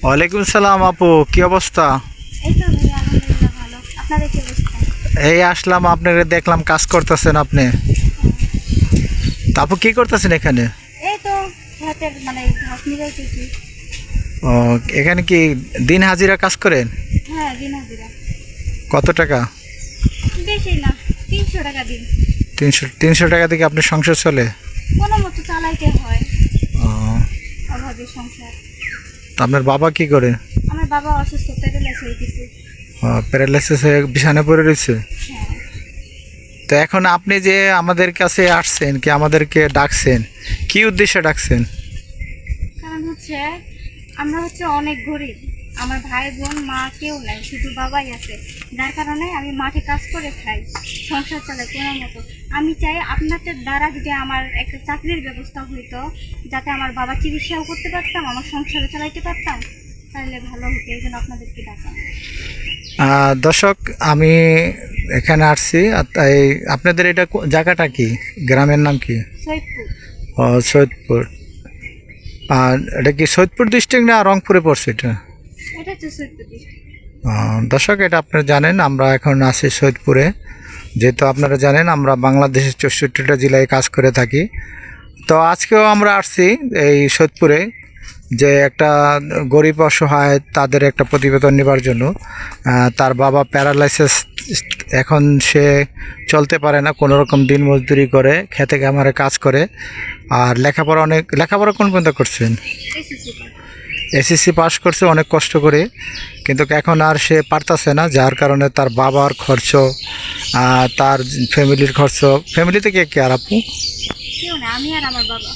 ওয়ালাইকুম সালাম আপু, কি অবস্থা? এই তো ভাই আলহামদুলিল্লাহ ভালো। আপনাদের কি অবস্থা? এই আসলাম, আপনারে দেখলাম কাজ করতেছেন আপনি। তা আপু কি করতেছেন এখানে? এই তো হাতের ঘাস নিরাইতেছি। ও, এখানে কি দিন হাজিরা কাজ করেন? হ্যাঁ, দিন হাজিরা। কত টাকা? বেশি না, 300 টাকা দিন। 300 টাকা থেকে আপনার সংসার চলে? কোনো মতো চালাইতে হয়, ও, অভাবে সংসার। তা আপনার বাবা কি করে? আমার বাবা অসুস্থ, প্যারালাইস হয়ে গেছে। প্যারালাইসিস হয়ে বিছানায় পড়ে রয়েছে? হ্যাঁ। তো এখন আপনি যে আমাদের কাছে আসছেন, কি আমাদেরকে ডাকছেন, কি উদ্দেশ্যে ডাকছেন? কারণ হচ্ছে আমরা অনেক গরিব। আমার ভাই বোন মা কেউ নাই, শুধু বাবাই আছে। যার কারণে আমি মাঠে কাজ করে খাই, সংসার চলে কোনো মতো। আমি চাই আপনাদের দ্বারা যদি আমার একটা চাকরির ব্যবস্থা হইতো, যাতে আমার বাবা চিকিৎসাও করতে পারতাম, আমার সংসারও চালাইতে পারতাম, তাহলে ভালো হতো। এই জন্য আপনাদেরকে ডাকা। দর্শক, আমি এখানে আসছি, আর তাই আপনাদের এটা জায়গাটা কি, গ্রামের নাম কি? সৈয়দপুর। ও, সৈয়দপুর। আর এটা কি সৈয়দপুর ডিস্ট্রিক্ট না রংপুরে পড়ছে এটা? এটা হচ্ছে সৈয়দপুর district। দর্শক, এটা আপনারা জানেন, আমরা এখন আছি সৈয়দপুরে। যেহেতু আপনারা জানেন আমরা বাংলাদেশের 64টা জেলায় কাজ করে থাকি। তো আজকেও আমরা আসছি এই সৈয়দপুরে, যে একটা গরিব অসহায় তাদের একটা প্রতিবেদন নেবার জন্য। তার বাবা প্যারালাইসিস, এখন সে চলতে পারে না, কোনো রকম দিন মজদুরি করে, খেতে খামারে কাজ করে। আর লেখাপড়া কোন পর্যন্ত করছেন? SSC pass. এসএসসি পাস করছে অনেক কষ্ট করে, কিন্তু এখন আর সে পারতাছে না, যার কারণে তার বাবার খরচ, তার ফ্যামিলির খরচ। ফ্যামিলিতে কে কে আর আপু? কেউ না, আমি আর আমার বাবা।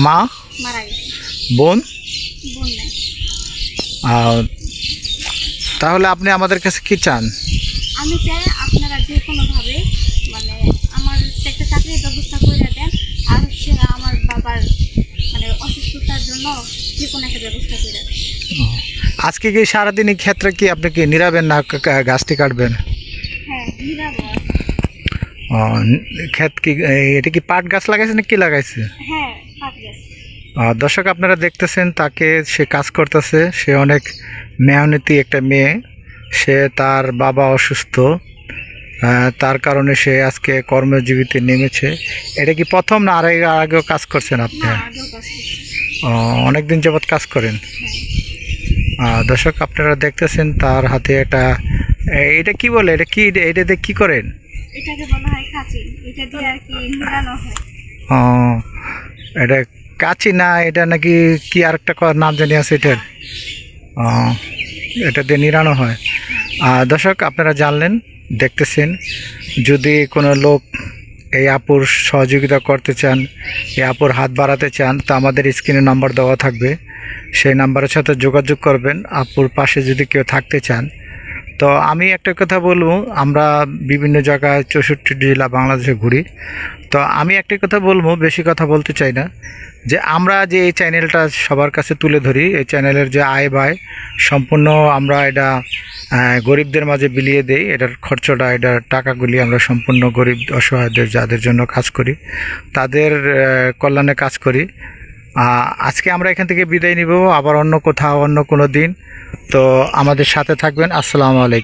মা? মারা গেছে। বোন? বোন নাই। আহ, তাহলে আপনি আমাদের কাছে কি চান? আমি চাই আপনারা যে কোনোভাবে মানে আমার একটা চাকরির ব্যবস্থা করে দেন। আর আমার বাবার অসুস্থতার জন্য যে কোনো একটা ব্যবস্থা করে দেন। আজকে কি সারাদিনই ক্ষেত্রে কি আপনি কি নিরাবেন না গাছটি কাটবেন? হ্যাঁ, নিরাপদ। ও, ক্ষেত কি এটা কি পাট গাছ লাগাইছে না কি লাগাইছে? হ্যাঁ, পাট গাছ। দর্শক, আপনারা দেখতেছেন তাকে, সে কাজ করতেছে, সে অনেক মেহনতি একটা মেয়ে। সে, তার বাবা অসুস্থ, তার কারণে সে আজকে কর্মজীবিতে নেমেছে। এটা কি প্রথম না আর আগেও কাজ করছেন আপনি? না, আগেও কাজ করছি। অনেক দিন যাবৎ কাজ করেন? হ্যাঁ। দর্শক, আপনারা দেখতেছেন তার হাতে একটা, এটা কি বলে, এটা কি, এটা দিয়ে কি করেন? এটাকে বলা হয় কাঁচি। এটা দিয়ে আর কি মিলানো হয়। ও, এটা কাচি না, এটা নাকি কি আরেকটা নাম জানি আছে এটার? ও, এটা দিয়ে নিরানো হয়। দর্শক, আপনারা জানলেন, দেখতেছেন, যদি কোনো লোক এই আপুর সহযোগিতা করতে চান, এই আপুর হাত বাড়াতে চান, তো আমাদের স্ক্রিনে নাম্বার দেওয়া থাকবে, সেই নাম্বারের সাথে যোগাযোগ করবেন আপুর পাশে যদি কেউ থাকতে চান। তো আমি একটা কথা বলবো, আমরা বিভিন্ন জায়গায় 64 জেলা বাংলাদেশে ঘুরি। তো আমি একটা কথা বলবো, বেশি কথা বলতে চাই না, যে আমরা যে এই চ্যানেলটা সবার কাছে তুলে ধরি, এই চ্যানেলের যে আয় ব্যয় সম্পূর্ণ আমরা এটা গরিবদের মাঝে বিলিয়ে দেই। এটার খরচটা, এটার টাকাগুলি আমরা সম্পূর্ণ গরিব অসহায়দের, যাদের জন্য কাজ করি, তাদের কল্যাণে কাজ করি। আজকে আমরা এখান থেকে বিদায় নিব, আবার অন্য কোথাও অন্য কোনো দিন। তো আমাদের সাথে থাকবেন। আসসালামু আলাইকুম।